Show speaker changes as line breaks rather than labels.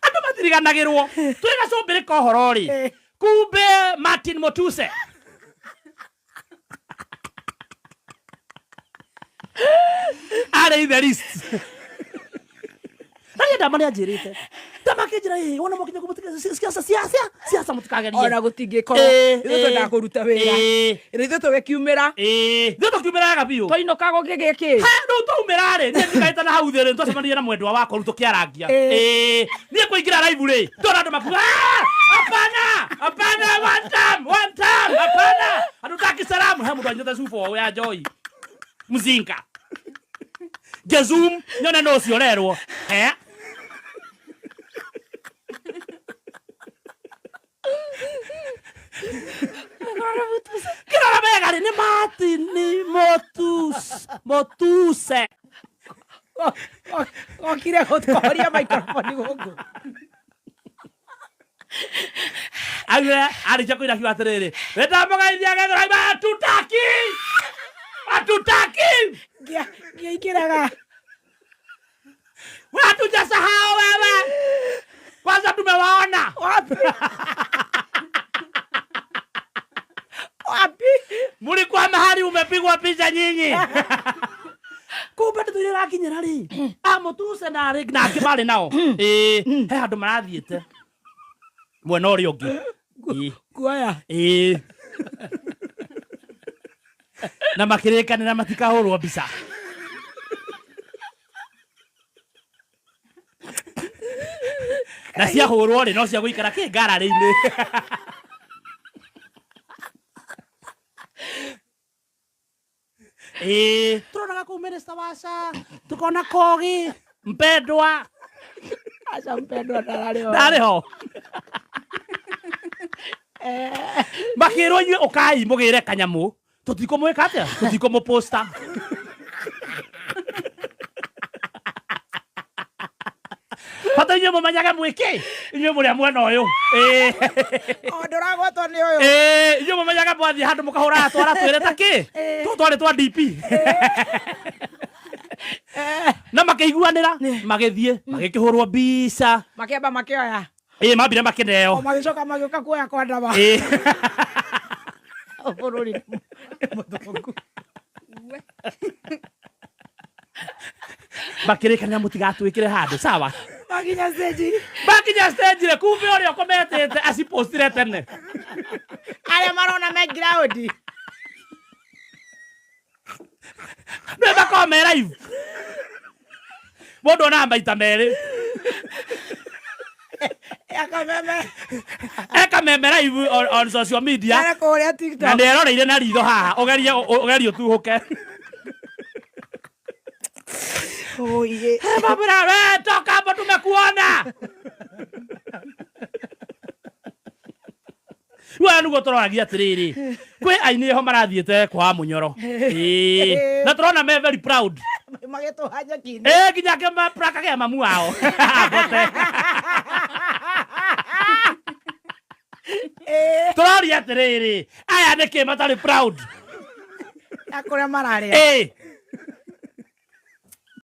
Andu matiriganagirwo twiga cumbiri kohorori kumbe Martin Mutuse are the list. Nani ndamani ajirite tamakijira wona mokinya kumutika siasa mutikageria
ona gutingikoro ithu ndakuruta wira ithu tugikiumira
ithu tukiumira gabiu
toinoka gugigiki
ha no tuumira ri ni ndikaita na hau thiri twacemania na mwendwa wakwa ru tukiarangia ni kuingira live ri ndona andu makuga hapana one time hapana hatutaki salamu he mundu anyota sufo ya Joy mzinga Gezum nyone no ciorerwo Kirara begari ni Martin ni Mutuse
okire gutkoria microphone guku
agire ari chakwira kiwa atiriri wetamogaithia gethora atutaki
ikiraga
watu jasahau wewe kwanza tumewaona
wapi
mulikuwa mahali umepigwa picha nyinyi kumbe tutirira kinyira ri Mutuse na ri na kibali nao he andu marathiete mwena uri ungi
kuaya
na makirikanira matikahurwo mbica na ciahurwo ri no cia guikara ki ngarari-ini turonaga kuu minister waca tukona Kogi mpendwa
aca mpendwa
ndariho makirwo inyuĩ ukai mugire kanyamu tutikumwika atia tutikumoposta bata inyuĩ mumanyage mwiki inyuĩ muria mwena uyu
nduragwatwo ni uyu
inyuĩ mumanyage mwathie handu mukahura twara twire ta ki twari twa DP na makiiguanira magithie magikihurwo mbica
makiamba makioya
mambire makineo
magicoka magioka kuoya kwa ndaba bururi muthungu
bakirikania mutigatwikire handu sawa
maginya
stage re kumbe uria ukometete acipostire tene
aria marona me ground
ne bakome live bodo na maita meri Kameme live on social media na nderoreire na ritho haha ugerio tuhuke
oye
babura we toka hapo tumekuona wewe nugo tororagia atiriri kwi aini ho marathiete kwa munyoro na turona me very proud
magituhanya kini
kinya ke mapraka ke mamu wao bote turoria atiriri aya niki matari proud
akore mararia